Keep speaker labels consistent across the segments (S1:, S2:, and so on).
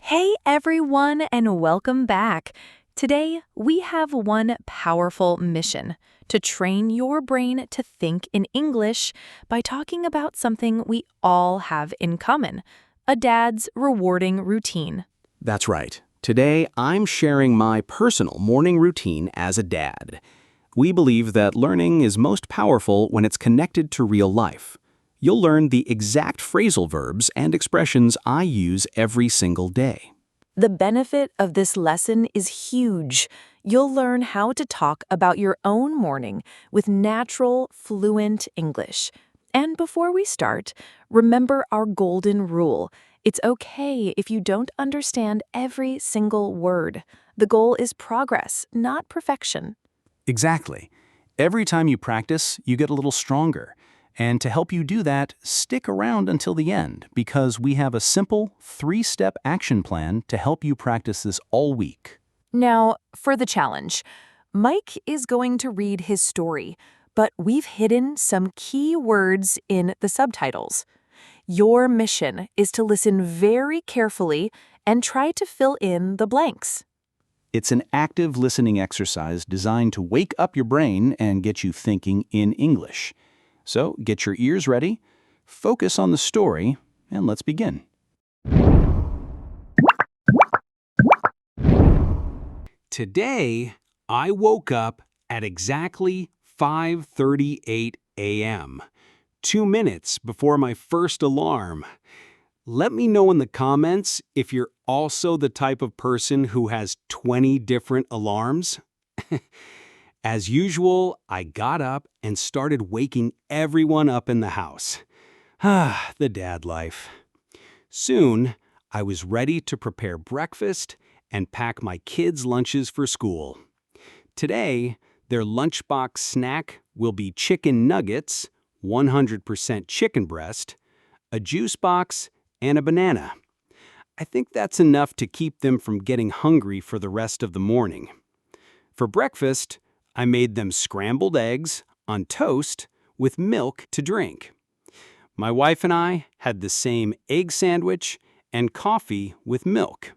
S1: Hey everyone, and welcome back. Today, we have one powerful mission to train your brain to think in English by talking about something we all have in common, a dad's rewarding routine.
S2: That's right. Today, I'm sharing my personal morning routine as a dad. We believe that learning is most powerful when it's connected to real life. You'll learn the exact phrasal verbs and expressions I use every single day.
S1: The benefit of this lesson is huge. You'll learn how to talk about your own morning with natural, fluent English. And before we start, remember our golden rule. It's okay if you don't understand every single word. The goal is progress, not perfection.
S2: Exactly. Every time you practice, you get a little stronger. And to help you do that, stick around until the end because we have a simple 3-step action plan to help you practice this all week.
S1: Now, for the challenge, Mike is going to read his story, but we've hidden some key words in the subtitles. Your mission is to listen very carefully and try to fill in the blanks.
S2: It's an active listening exercise designed to wake up your brain and get you thinking in English. So get your ears ready, focus on the story, and let's begin. Today, I woke up at exactly 5:38 a.m., 2 minutes before my first alarm. Let me know in the comments if you're also the type of person who has 20 different alarms. As usual, I got up and started waking everyone up in the house. The dad life. Soon, I was ready to prepare breakfast and pack my kids' lunches for school. Today, their lunchbox snack will be chicken nuggets, 100% chicken breast, a juice box, and a banana. I think that's enough to keep them from getting hungry for the rest of the morning. For breakfast, I made them scrambled eggs on toast with milk to drink. My wife and I had the same egg sandwich and coffee with milk.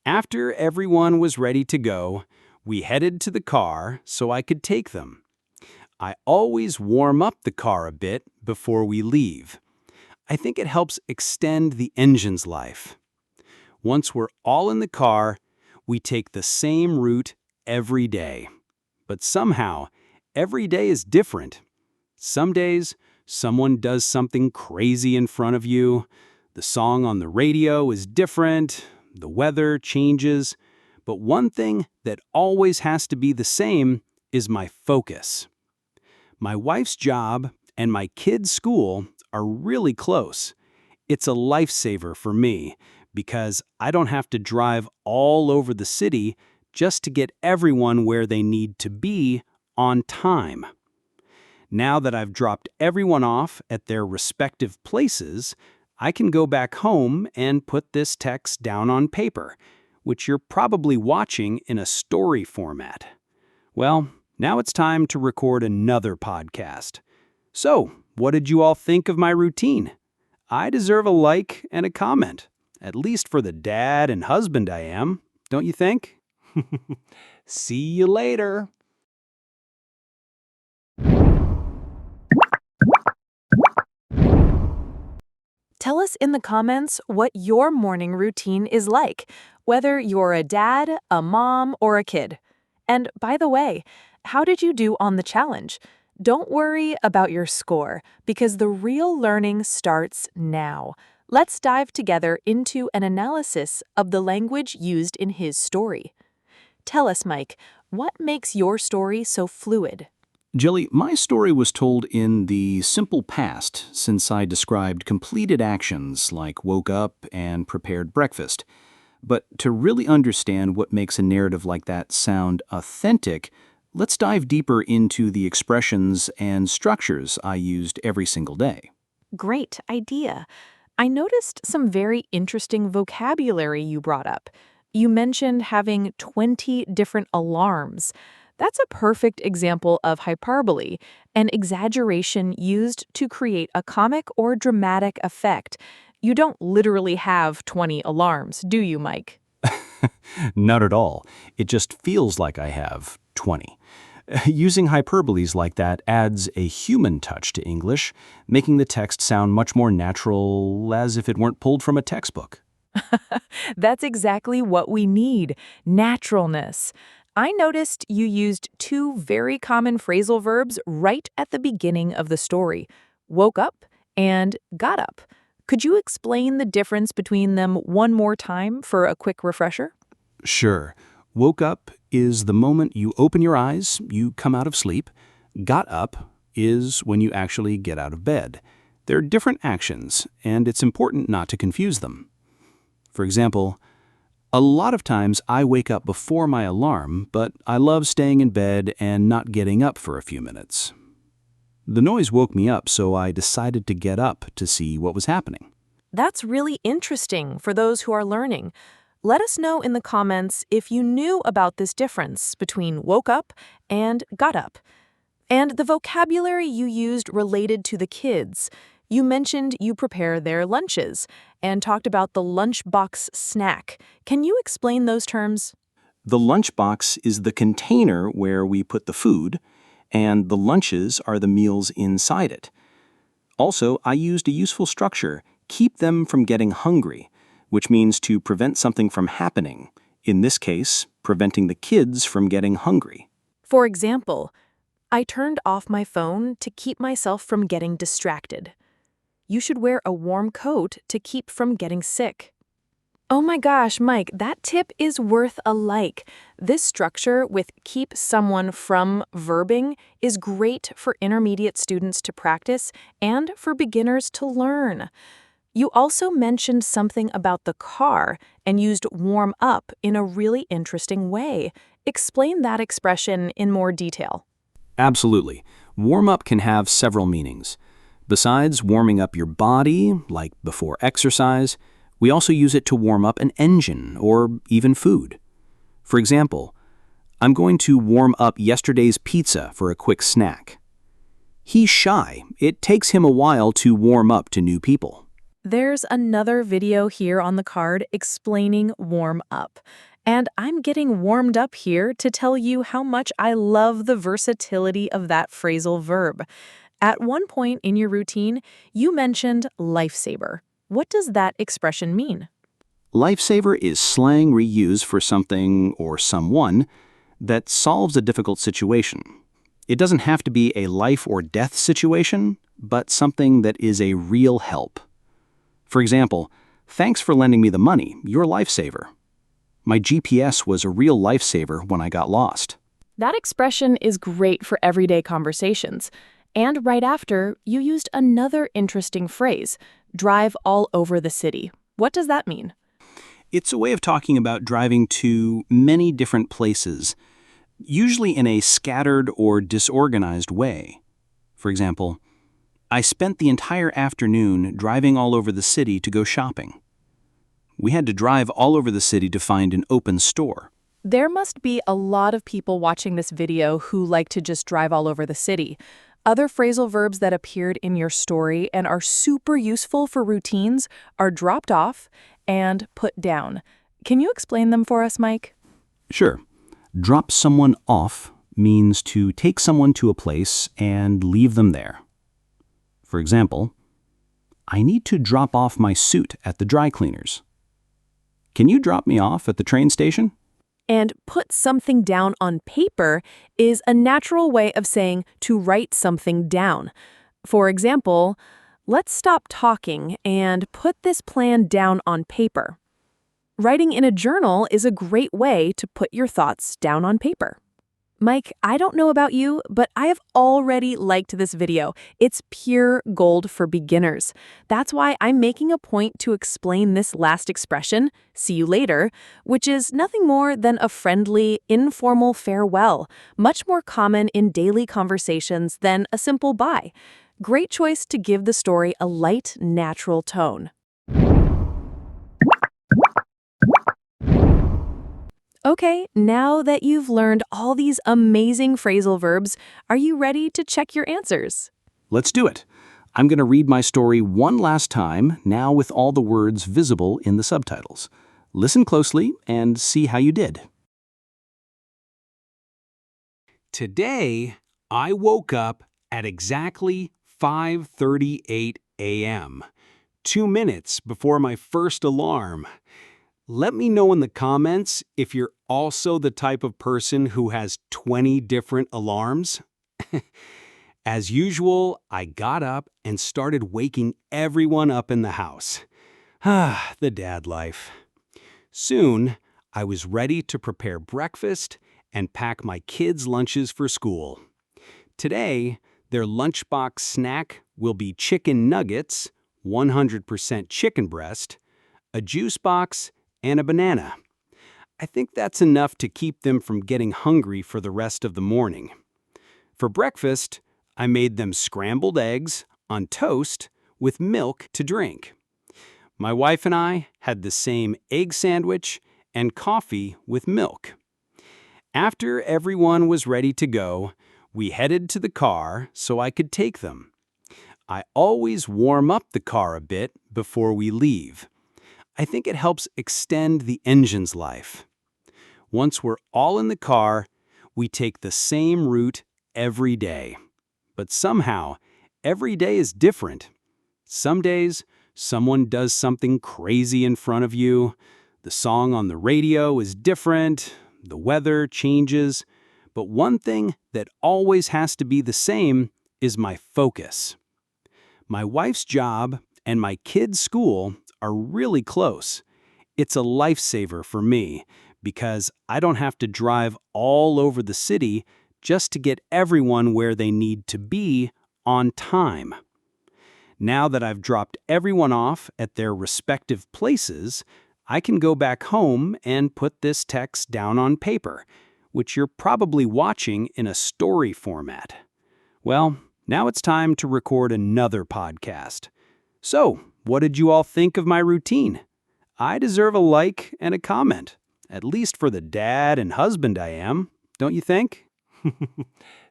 S2: After everyone was ready to go, we headed to the car so I could take them. I always warm up the car a bit before we leave. I think it helps extend the engine's life. Once we're all in the car, we take the same route every day. But somehow, every day is different. Some days, someone does something crazy in front of you. The song on the radio is different. The weather changes. But one thing that always has to be the same is my focus. My wife's job and my kids' school are really close. It's a lifesaver for me because I don't have to drive all over the city just to get everyone where they need to be on time. Now that I've dropped everyone off at their respective places, I can go back home and put this text down on paper, which you're probably watching in a story format. Well, now it's time to record another podcast. So, what did you all think of my routine? I deserve a like and a comment, at least for the dad and husband I am, don't you think? See you later.
S1: Tell us in the comments what your morning routine is like, whether you're a dad, a mom, or a kid. And by the way, how did you do on the challenge? Don't worry about your score, because the real learning starts now. Let's dive together into an analysis of the language used in his story. Tell us, Mike, what makes your story so fluid?
S2: Jelly, my story was told in the simple past since I described completed actions like woke up and prepared breakfast. But to really understand what makes a narrative like that sound authentic, let's dive deeper into the expressions and structures I used every single day.
S1: Great idea. I noticed some very interesting vocabulary you brought up. You mentioned having 20 different alarms. That's a perfect example of hyperbole, an exaggeration used to create a comic or dramatic effect. You don't literally have 20 alarms, do you, Mike?
S2: Not at all. It just feels like I have 20. Using hyperboles like that adds a human touch to English, making the text sound much more natural, as if it weren't pulled from a textbook.
S1: That's exactly what we need, naturalness. I noticed you used two very common phrasal verbs right at the beginning of the story, woke up and got up. Could you explain the difference between them one more time for a quick refresher?
S2: Sure. Woke up is the moment you open your eyes, you come out of sleep. Got up is when you actually get out of bed. They're different actions, and it's important not to confuse them. For example, a lot of times I wake up before my alarm, but I love staying in bed and not getting up for a few minutes. The noise woke me up, so I decided to get up to see what was happening.
S1: That's really interesting for those who are learning. Let us know in the comments if you knew about this difference between woke up and got up. And the vocabulary you used related to the kids. You mentioned you prepare their lunches and talked about the lunchbox snack. Can you explain those terms?
S2: The lunchbox is the container where we put the food, and the lunches are the meals inside it. Also, I used a useful structure, keep them from getting hungry, which means to prevent something from happening. In this case, preventing the kids from getting hungry.
S1: For example, I turned off my phone to keep myself from getting distracted. You should wear a warm coat to keep from getting sick. Oh my gosh, Mike, that tip is worth a like. This structure with keep someone from verbing is great for intermediate students to practice and for beginners to learn. You also mentioned something about the car and used warm up in a really interesting way. Explain that expression in more detail.
S2: Absolutely. Warm up can have several meanings. Besides warming up your body, like before exercise, we also use it to warm up an engine or even food. For example, I'm going to warm up yesterday's pizza for a quick snack. He's shy. It takes him a while to warm up to new people.
S1: There's another video here on the card explaining warm up. And I'm getting warmed up here to tell you how much I love the versatility of that phrasal verb. At one point in your routine, you mentioned lifesaver. What does that expression mean?
S2: Lifesaver is slang reused for something or someone that solves a difficult situation. It doesn't have to be a life or death situation, but something that is a real help. For example, thanks for lending me the money, you're a lifesaver. My GPS was a real lifesaver when I got lost.
S1: That expression is great for everyday conversations. And right after, you used another interesting phrase, drive all over the city. What does that mean?
S2: It's a way of talking about driving to many different places, usually in a scattered or disorganized way. For example, I spent the entire afternoon driving all over the city to go shopping. We had to drive all over the city to find an open store.
S1: There must be a lot of people watching this video who like to just drive all over the city. Other phrasal verbs that appeared in your story and are super useful for routines are dropped off and put down. Can you explain them for us, Mike?
S2: Sure. Drop someone off means to take someone to a place and leave them there. For example, I need to drop off my suit at the dry cleaners. Can you drop me off at the train station?
S1: And put something down on paper is a natural way of saying to write something down. For example, let's stop talking and put this plan down on paper. Writing in a journal is a great way to put your thoughts down on paper. Mike, I don't know about you, but I have already liked this video. It's pure gold for beginners. That's why I'm making a point to explain this last expression, see you later, which is nothing more than a friendly, informal farewell, much more common in daily conversations than a simple bye. Great choice to give the story a light, natural tone. Okay, now that you've learned all these amazing phrasal verbs, are you ready to check your answers?
S2: Let's do it.
S3: I'm going to read my story one last time, now with all the words visible in the subtitles. Listen closely and see how you did.
S2: Today, I woke up at exactly 5:38 a.m., 2 minutes before my first alarm. Let me know in the comments if you're also the type of person who has 20 different alarms. As usual, I got up and started waking everyone up in the house. The dad life. Soon, I was ready to prepare breakfast and pack my kids' lunches for school. Today, their lunchbox snack will be chicken nuggets, 100% chicken breast, a juice box, and a banana. I think that's enough to keep them from getting hungry for the rest of the morning. For breakfast, I made them scrambled eggs on toast with milk to drink. My wife and I had the same egg sandwich and coffee with milk. After everyone was ready to go, we headed to the car so I could take them. I always warm up the car a bit before we leave. I think it helps extend the engine's life. Once we're all in the car, we take the same route every day. But somehow, every day is different. Some days, someone does something crazy in front of you. The song on the radio is different. The weather changes. But one thing that always has to be the same is my focus. My wife's job and my kids' school are really close. It's a lifesaver for me because I don't have to drive all over the city just to get everyone where they need to be on time. Now that I've dropped everyone off at their respective places, I can go back home and put this text down on paper, which you're probably watching in a story format. Well, now it's time to record another podcast. So, what did you all think of my routine? I deserve a like and a comment, at least for the dad and husband I am, don't you think?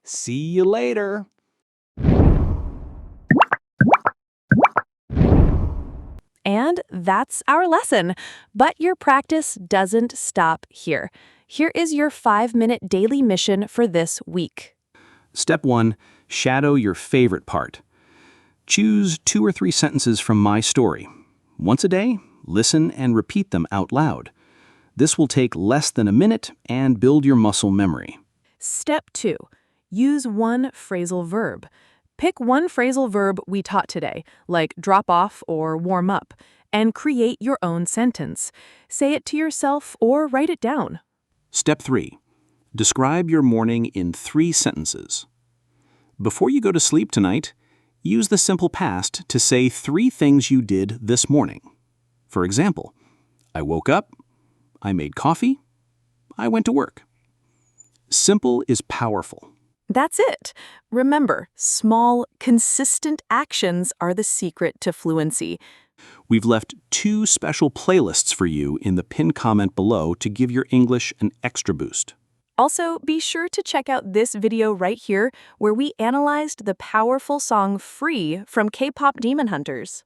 S2: See you later.
S1: And that's our lesson. But your practice doesn't stop here. Here is your 5-minute daily mission for this week.
S3: Step 1. Shadow your favorite part. Choose 2 or 3 sentences from my story. Once a day, listen and repeat them out loud. This will take less than a minute and build your muscle memory.
S1: Step 2. Use one phrasal verb. Pick one phrasal verb we taught today, like drop off or warm up, and create your own sentence. Say it to yourself or write it down.
S3: Step 3. Describe your morning in 3 sentences. Before you go to sleep tonight, use the simple past to say 3 things you did this morning. For example, I woke up, I made coffee, I went to work. Simple is powerful.
S1: That's it. Remember, small, consistent actions are the secret to fluency.
S3: We've left 2 special playlists for you in the pinned comment below to give your English an extra boost.
S1: Also, be sure to check out this video right here where we analyzed the powerful song Free from K-pop Demon Hunters.